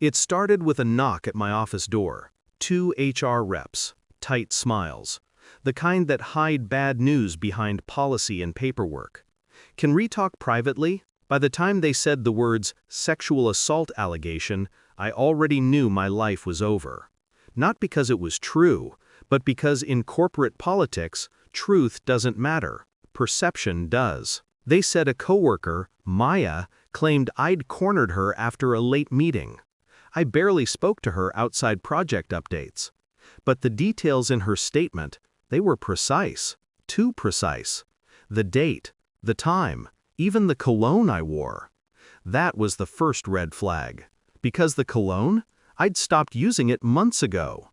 It started with a knock at my office door. 2 HR reps, tight smiles. The kind that hide bad news behind policy and paperwork. Can we talk privately? By the time they said the words sexual assault allegation, I already knew my life was over. Not because it was true, but because in corporate politics, truth doesn't matter. Perception does. They said a coworker, Maya, claimed I'd cornered her after a late meeting. I barely spoke to her outside project updates. But the details in her statement, they were precise. Too precise. The date, the time, even the cologne I wore. That was the first red flag. Because the cologne? I'd stopped using it months ago.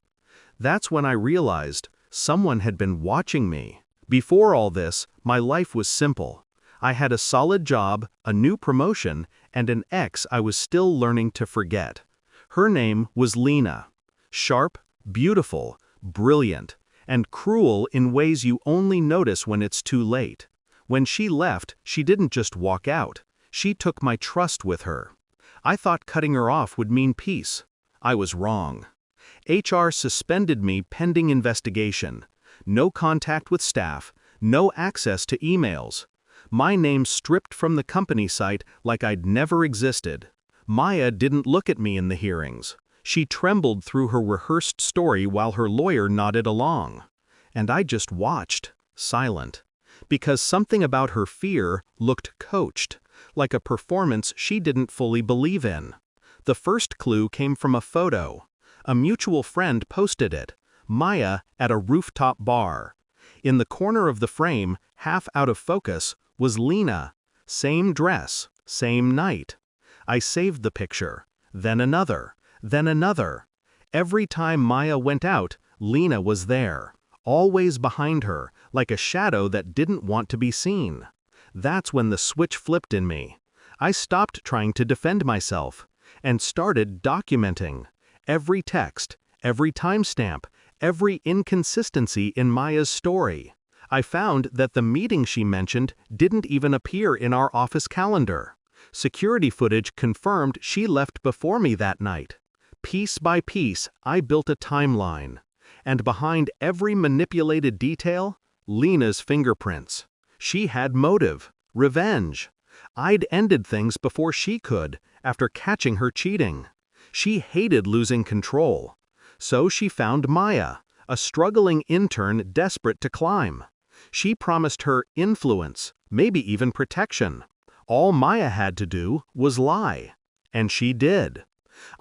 That's when I realized someone had been watching me. Before all this, my life was simple. I had a solid job, a new promotion, and an ex I was still learning to forget. Her name was Lena. Sharp, beautiful, brilliant, and cruel in ways you only notice when it's too late. When she left, she didn't just walk out. She took my trust with her. I thought cutting her off would mean peace. I was wrong. HR suspended me pending investigation. No contact with staff, no access to emails. My name stripped from the company site like I'd never existed. Maya didn't look at me in the hearings. She trembled through her rehearsed story while her lawyer nodded along. And I just watched, silent. Because something about her fear looked coached, like a performance she didn't fully believe in. The first clue came from a photo. A mutual friend posted it, Maya at a rooftop bar. In the corner of the frame, half out of focus, was Lena. Same dress, same night. I saved the picture, then another, then another. Every time Maya went out, Lena was there, always behind her, like a shadow that didn't want to be seen. That's when the switch flipped in me. I stopped trying to defend myself and started documenting every text, every timestamp, every inconsistency in Maya's story. I found that the meeting she mentioned didn't even appear in our office calendar. Security footage confirmed she left before me that night. Piece by piece, I built a timeline. And behind every manipulated detail, Lena's fingerprints. She had motive, revenge. I'd ended things before she could, after catching her cheating. She hated losing control. So she found Maya, a struggling intern desperate to climb. She promised her influence, maybe even protection. All Maya had to do was lie. And she did.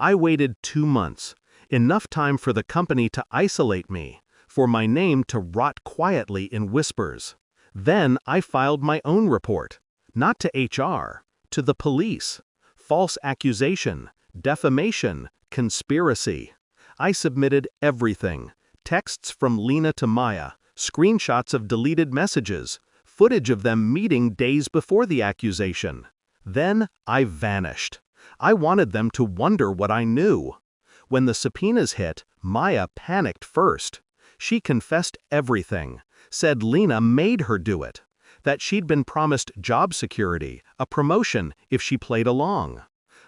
I waited 2 months, enough time for the company to isolate me, for my name to rot quietly in whispers. Then I filed my own report, not to HR, to the police. False accusation, defamation, conspiracy. I submitted everything. Texts from Lena to Maya, screenshots of deleted messages, footage of them meeting days before the accusation. Then I vanished. I wanted them to wonder what I knew. When the subpoenas hit, Maya panicked first. She confessed everything, said Lena made her do it, that she'd been promised job security, a promotion if she played along.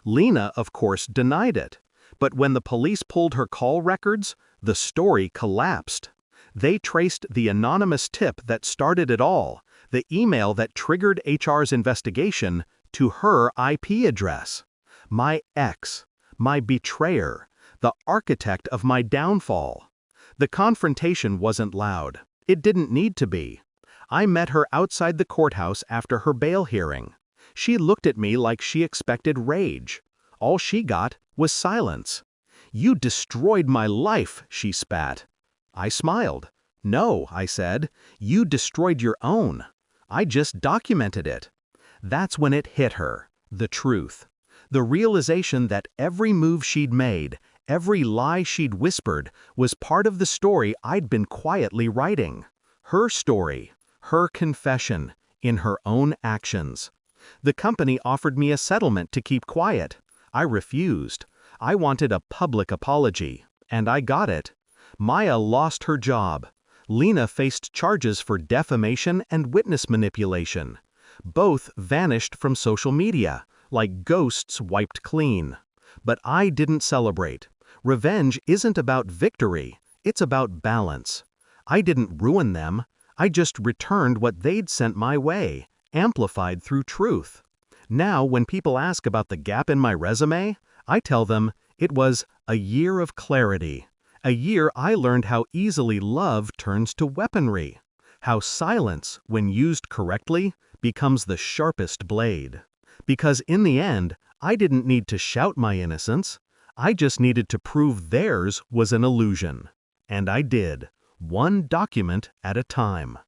Lena, of course, denied it. But when the police pulled her call records, the story collapsed. They traced the anonymous tip that started it all, the email that triggered HR's investigation, to her IP address. My ex, my betrayer, the architect of my downfall. The confrontation wasn't loud. It didn't need to be. I met her outside the courthouse after her bail hearing. She looked at me like she expected rage. All she got was silence. "You destroyed my life," she spat. I smiled. "No," I said, "you destroyed your own. I just documented it." That's when it hit her, the truth. The realization that every move she'd made, every lie she'd whispered, was part of the story I'd been quietly writing. Her story, her confession, in her own actions. The company offered me a settlement to keep quiet. I refused. I wanted a public apology, and I got it. Maya lost her job. Lena faced charges for defamation and witness manipulation. Both vanished from social media, like ghosts wiped clean. But I didn't celebrate. Revenge isn't about victory, it's about balance. I didn't ruin them, I just returned what they'd sent my way, amplified through truth. Now, when people ask about the gap in my resume, I tell them it was a year of clarity. A year I learned how easily love turns to weaponry. How silence, when used correctly, becomes the sharpest blade. Because in the end, I didn't need to shout my innocence. I just needed to prove theirs was an illusion. And I did, one document at a time.